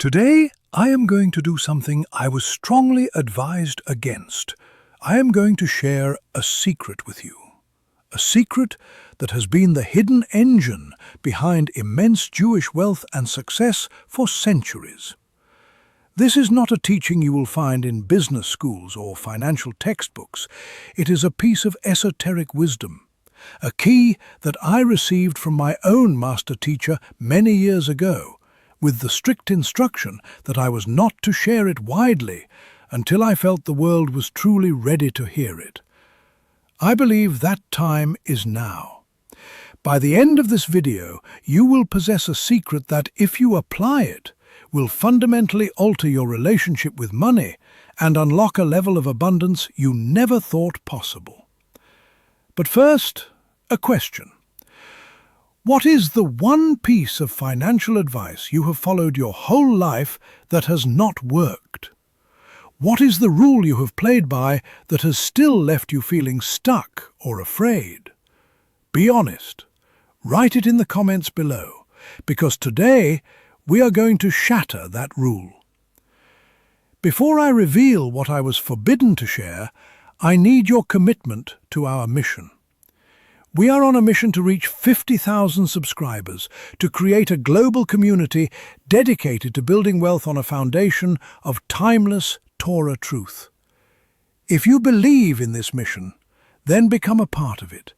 Today, I am going to do something I was strongly advised against. I am going to share a secret with you. A secret that has been the hidden engine behind immense Jewish wealth and success for centuries. This is not a teaching you will find in business schools or financial textbooks. It is a piece of esoteric wisdom, a key that I received from my own master teacher many years ago, with the strict instruction that I was not to share it widely until I felt the world was truly ready to hear it. I believe that time is now. By the end of this video, you will possess a secret that, if you apply it, will fundamentally alter your relationship with money and unlock a level of abundance you never thought possible. But first, a question. What is the one piece of financial advice you have followed your whole life that has not worked? What is the rule you have played by that has still left you feeling stuck or afraid? Be honest. Write it in the comments below, because today we are going to shatter that rule. Before I reveal what I was forbidden to share, I need your commitment to our mission. We are on a mission to reach 50,000 subscribers, to create a global community dedicated to building wealth on a foundation of timeless Torah truth. If you believe in this mission, then become a part of it.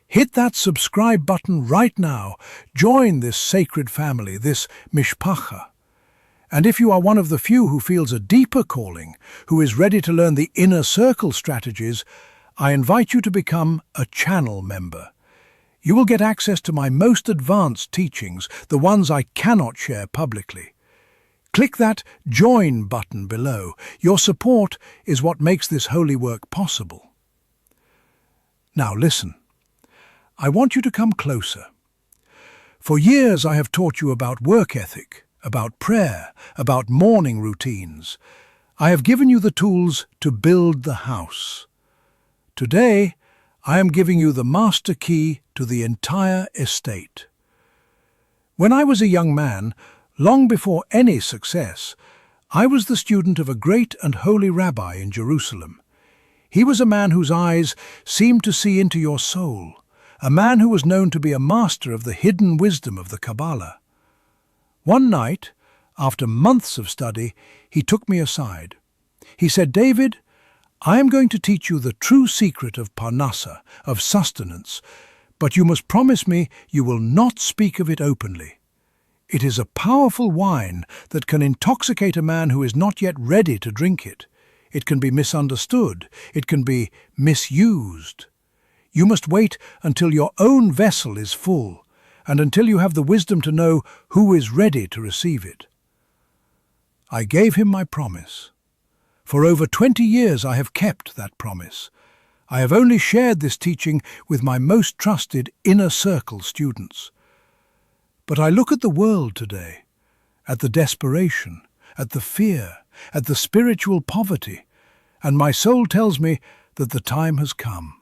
Hit that subscribe button right now. Join this sacred family, this mishpacha. And if you are one of the few who feels a deeper calling, who is ready to learn the inner circle strategies, I invite you to become a channel member. You will get access to my most advanced teachings, the ones I cannot share publicly. Click that Join button below. Your support is what makes this holy work possible. Now listen. I want you to come closer. For years I have taught you about work ethic, about prayer, about morning routines. I have given you the tools to build the house. Today, I am giving you the master key to the entire estate. When I was a young man, long before any success, I was the student of a great and holy rabbi in Jerusalem. He was a man whose eyes seemed to see into your soul, a man who was known to be a master of the hidden wisdom of the Kabbalah. One night, after months of study, he took me aside. He said, "David, I am going to teach you the true secret of parnasa, of sustenance, but you must promise me you will not speak of it openly. It is a powerful wine that can intoxicate a man who is not yet ready to drink it. It can be misunderstood. It can be misused. You must wait until your own vessel is full, and until you have the wisdom to know who is ready to receive it." I gave him my promise. For over 20 years I have kept that promise. I have only shared this teaching with my most trusted inner circle students. But I look at the world today, at the desperation, at the fear, at the spiritual poverty, and my soul tells me that the time has come.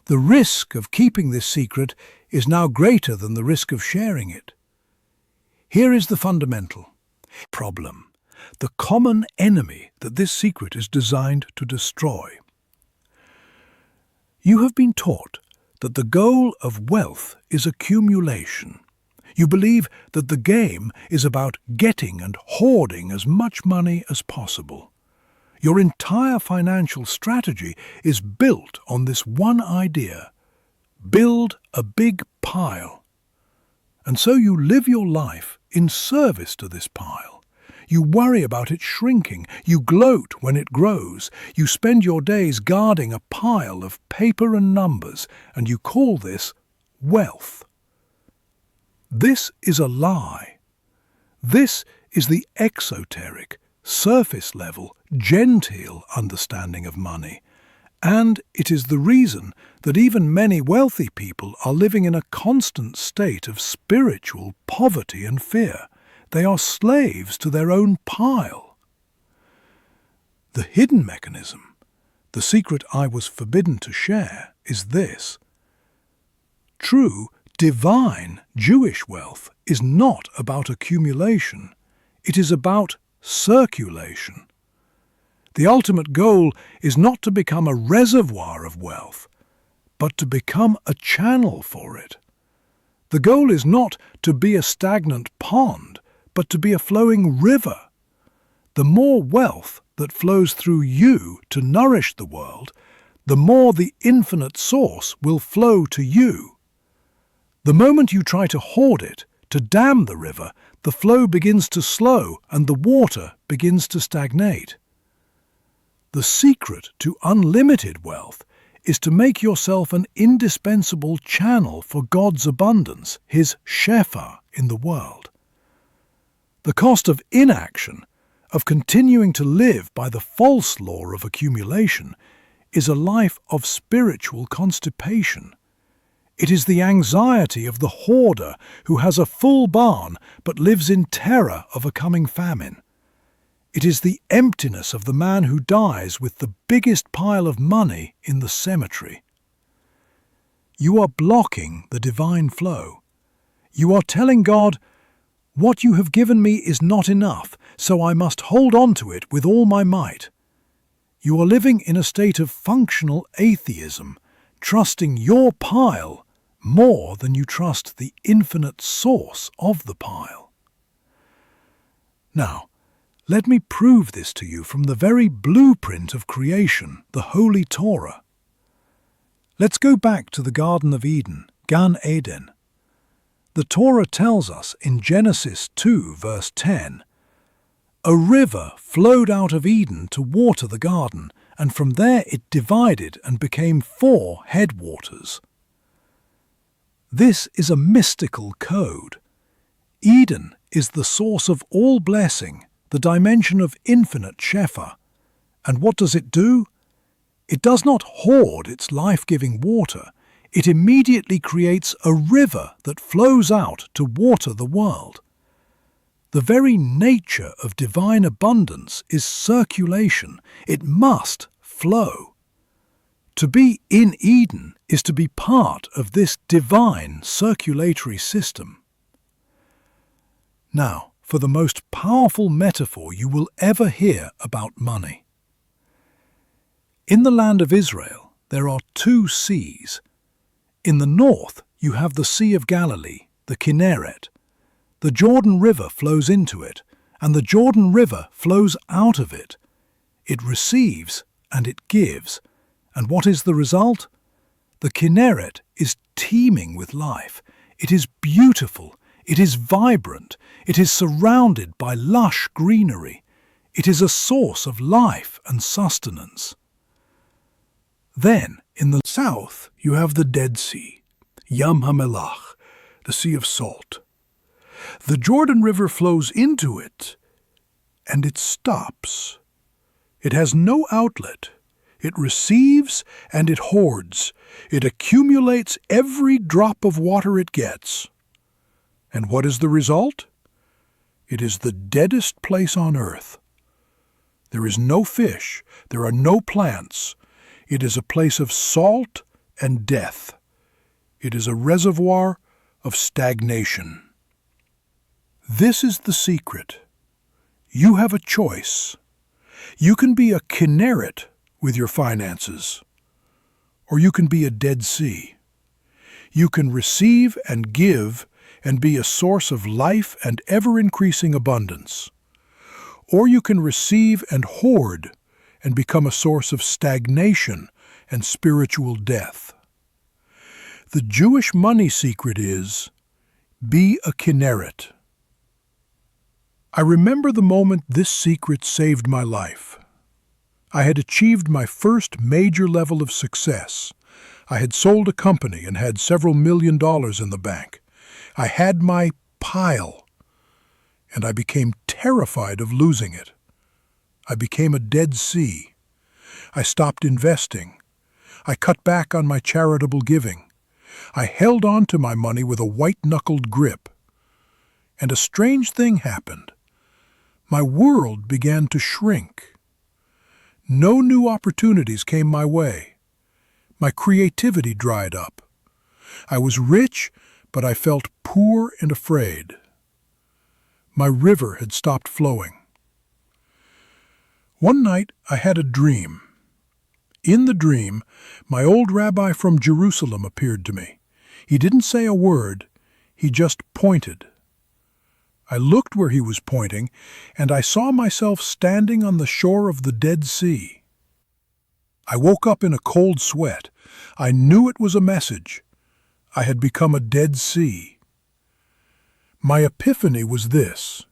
The risk of keeping this secret is now greater than the risk of sharing it. Here is the fundamental problem, the common enemy that this secret is designed to destroy. You have been taught that the goal of wealth is accumulation. You believe that the game is about getting and hoarding as much money as possible. Your entire financial strategy is built on this one idea: build a big pile. And so you live your life in service to this pile. You worry about it shrinking. You gloat when it grows. You spend your days guarding a pile of paper and numbers, and you call this wealth. This is a lie. This is the exoteric, surface-level, genteel understanding of money. And it is the reason that even many wealthy people are living in a constant state of spiritual poverty and fear. They are slaves to their own pile. The hidden mechanism, the secret I was forbidden to share, is this. True, divine Jewish wealth is not about accumulation. It is about circulation. The ultimate goal is not to become a reservoir of wealth, but to become a channel for it. The goal is not to be a stagnant pond, but to be a flowing river. The more wealth that flows through you to nourish the world, the more the infinite source will flow to you. The moment you try to hoard it, to dam the river, the flow begins to slow and the water begins to stagnate. The secret to unlimited wealth is to make yourself an indispensable channel for God's abundance, His shefa, in the world. The cost of inaction, of continuing to live by the false law of accumulation, is a life of spiritual constipation. It is the anxiety of the hoarder who has a full barn but lives in terror of a coming famine. It is the emptiness of the man who dies with the biggest pile of money in the cemetery. You are blocking the divine flow. You are telling God, "What you have given me is not enough, so I must hold on to it with all my might." You are living in a state of functional atheism, trusting your pile more than you trust the infinite source of the pile. Now, let me prove this to you from the very blueprint of creation, the Holy Torah. Let's go back to the Garden of Eden, Gan Eden. The Torah tells us in Genesis 2, verse 10, "A river flowed out of Eden to water the garden, and from there it divided and became 4 headwaters." This is a mystical code. Eden is the source of all blessing, the dimension of infinite shefa. And what does it do? It does not hoard its life-giving water. It immediately creates a river that flows out to water the world. The very nature of divine abundance is circulation. It must flow. To be in Eden is to be part of this divine circulatory system. Now, for the most powerful metaphor you will ever hear about money. In the land of Israel, there are 2 seas. In the north, you have the Sea of Galilee, the Kinneret. The Jordan River flows into it, and the Jordan River flows out of it. It receives and it gives. And what is the result? The Kinneret is teeming with life. It is beautiful. It is vibrant. It is surrounded by lush greenery. It is a source of life and sustenance. Then, in the south, you have the Dead Sea, Yam HaMelach, the Sea of Salt. The Jordan River flows into it, and it stops. It has no outlet. It receives and it hoards. It accumulates every drop of water it gets. And what is the result? It is the deadest place on earth. There is no fish. There are no plants. It is a place of salt and death. It is a reservoir of stagnation. This is the secret. You have a choice. You can be a Kinneret with your finances, or you can be a Dead Sea. You can receive and give and be a source of life and ever-increasing abundance. Or you can receive and hoard and become a source of stagnation and spiritual death. The Jewish money secret is, be a Kinneret. I remember the moment this secret saved my life. I had achieved my first major level of success. I had sold a company and had several $1 million in the bank. I had my pile, and I became terrified of losing it. I became a Dead Sea. I stopped investing. I cut back on my charitable giving. I held on to my money with a white-knuckled grip. And a strange thing happened. My world began to shrink. No new opportunities came my way. My creativity dried up. I was rich, but I felt poor and afraid. My river had stopped flowing. One night I had a dream. In the dream, my old rabbi from Jerusalem appeared to me. He didn't say a word, he just pointed. I looked where he was pointing, and I saw myself standing on the shore of the Dead Sea. I woke up in a cold sweat. I knew it was a message. I had become a Dead Sea. My epiphany was this.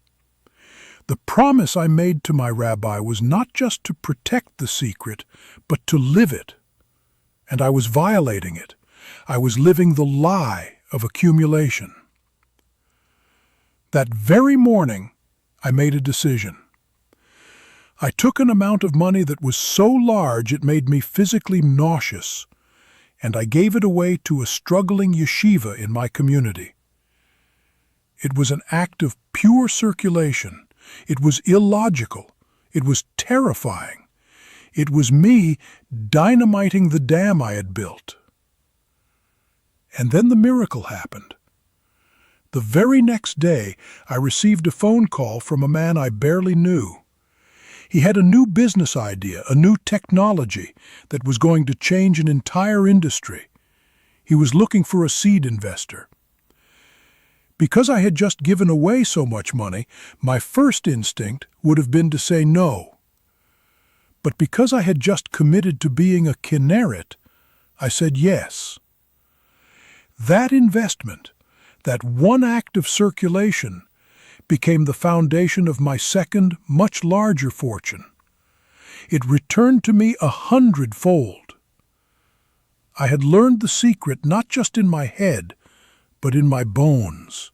The promise I made to my rabbi was not just to protect the secret, but to live it. And I was violating it. I was living the lie of accumulation. That very morning, I made a decision. I took an amount of money that was so large it made me physically nauseous, and I gave it away to a struggling yeshiva in my community. It was an act of pure circulation. It was illogical. It was terrifying. It was me dynamiting the dam I had built. And then the miracle happened. The very next day, I received a phone call from a man I barely knew. He had a new business idea, a new technology that was going to change an entire industry. He was looking for a seed investor. Because I had just given away so much money, my first instinct would have been to say no. But because I had just committed to being a kinneret, I said yes. That investment, that one act of circulation, became the foundation of my second, much larger fortune. It returned to me 100-fold. I had learned the secret not just in my head, but in my bones.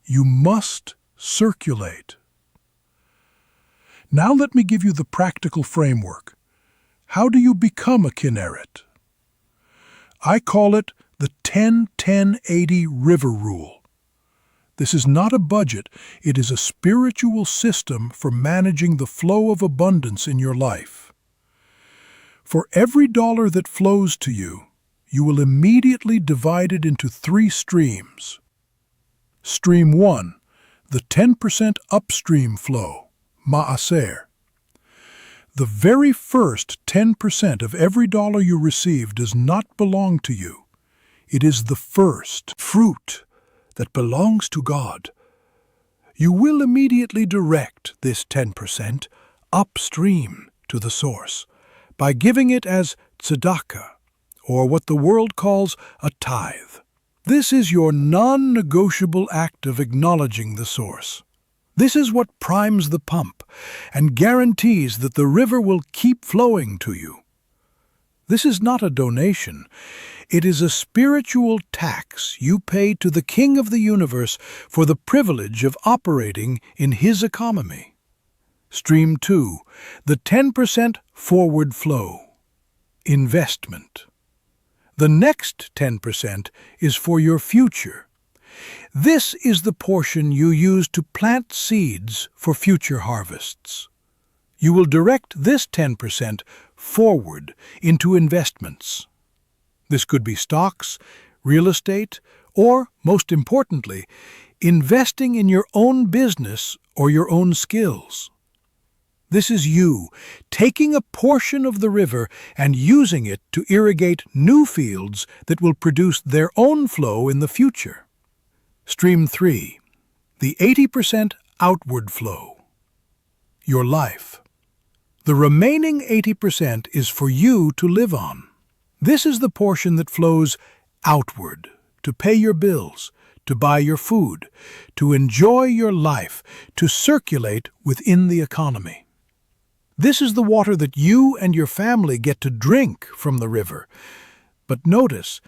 You must circulate. Now let me give you the practical framework. How do you become a kinneret? I call it the 10-10-80 river rule. This is not a budget, it is a spiritual system for managing the flow of abundance in your life. For every dollar that flows to you, you will immediately divide it into 3 streams. Stream 1, the 10% upstream flow, ma'aser. The very first 10% of every dollar you receive does not belong to you. It is the first fruit that belongs to God. You will immediately direct this 10% upstream to the source by giving it as tzedakah, or what the world calls a tithe. This is your non-negotiable act of acknowledging the source. This is what primes the pump and guarantees that the river will keep flowing to you. This is not a donation. It is a spiritual tax you pay to the King of the universe for the privilege of operating in his economy. Stream 2, the 10% forward flow, investment. The next 10% is for your future. This is the portion you use to plant seeds for future harvests. You will direct this 10% forward into investments. This could be stocks, real estate, or, most importantly, investing in your own business or your own skills. This is you taking a portion of the river and using it to irrigate new fields that will produce their own flow in the future. Stream 3, the 80% outward flow, your life. The remaining 80% is for you to live on. This is the portion that flows outward, to pay your bills, to buy your food, to enjoy your life, to circulate within the economy. This is the water that you and your family get to drink from the river. But notice,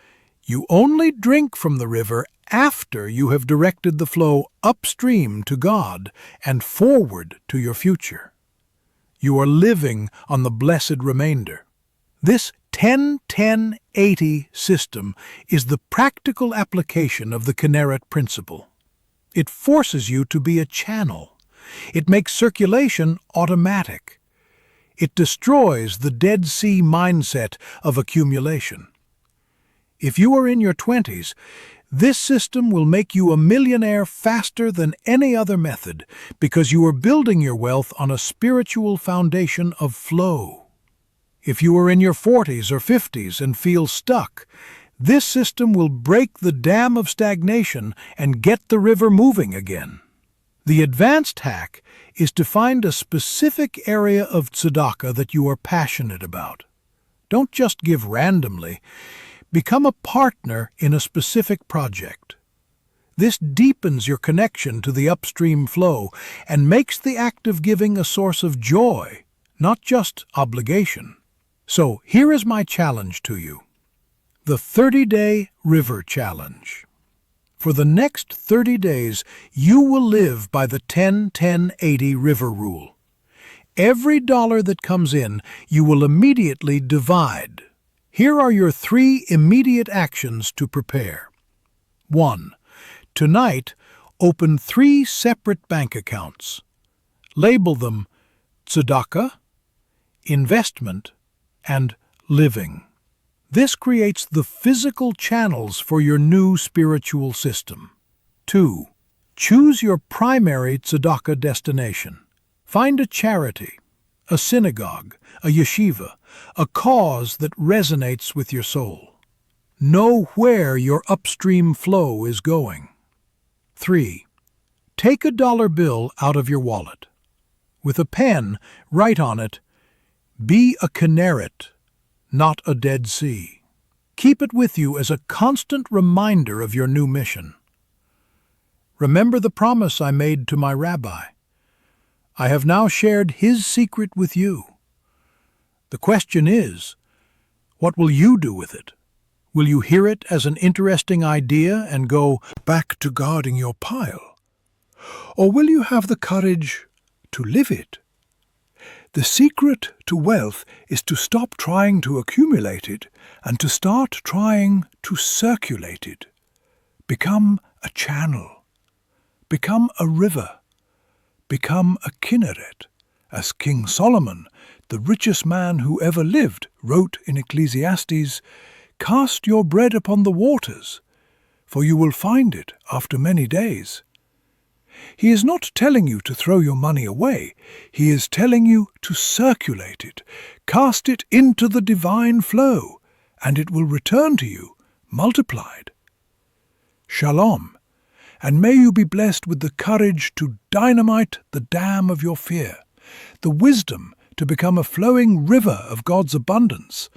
you only drink from the river after you have directed the flow upstream to God and forward to your future. You are living on the blessed remainder. This 10-10-80 system is the practical application of the kinneret principle. It forces you to be a channel. It makes circulation automatic. It destroys the Dead Sea mindset of accumulation. If you are in your 20s, This system will make you a millionaire faster than any other method because you are building your wealth on a spiritual foundation of flow. If you are in your 40s or 50s and feel stuck, this system will break the dam of stagnation and get the river moving again. The advanced hack is to find a specific area of tzedakah that you are passionate about. Don't just give randomly. Become a partner in a specific project. This deepens your connection to the upstream flow and makes the act of giving a source of joy, not just obligation. So here is my challenge to you. The 30-Day River Challenge. For the next 30 days, you will live by the 10-10-80 river rule. Every dollar that comes in, you will immediately divide. Here are your 3 immediate actions to prepare. 1. Tonight, open 3 separate bank accounts. Label them tzedakah, investment, and living. This creates the physical channels for your new spiritual system. 2. Choose your primary tzedakah destination. Find a charity, a synagogue, a yeshiva, a cause that resonates with your soul. Know where your upstream flow is going. 3. Take a dollar bill out of your wallet. With a pen, write on it, "Be a Kinneret, not a Dead Sea." Keep it with you as a constant reminder of your new mission. Remember the promise I made to my rabbi. I have now shared his secret with you. The question is, what will you do with it? Will you hear it as an interesting idea and go back to guarding your pile? Or will you have the courage to live it? The secret to wealth is to stop trying to accumulate it and to start trying to circulate it. Become a channel. Become a river. Become a Kinneret, as King Solomon, the richest man who ever lived, wrote in Ecclesiastes, "Cast your bread upon the waters, for you will find it after many days." He is not telling you to throw your money away. He is telling you to circulate it, cast it into the divine flow, and it will return to you, multiplied. Shalom, and may you be blessed with the courage to dynamite the dam of your fear, the wisdom to become a flowing river of God's abundance,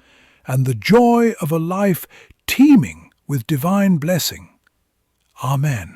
and the joy of a life teeming with divine blessing. Amen.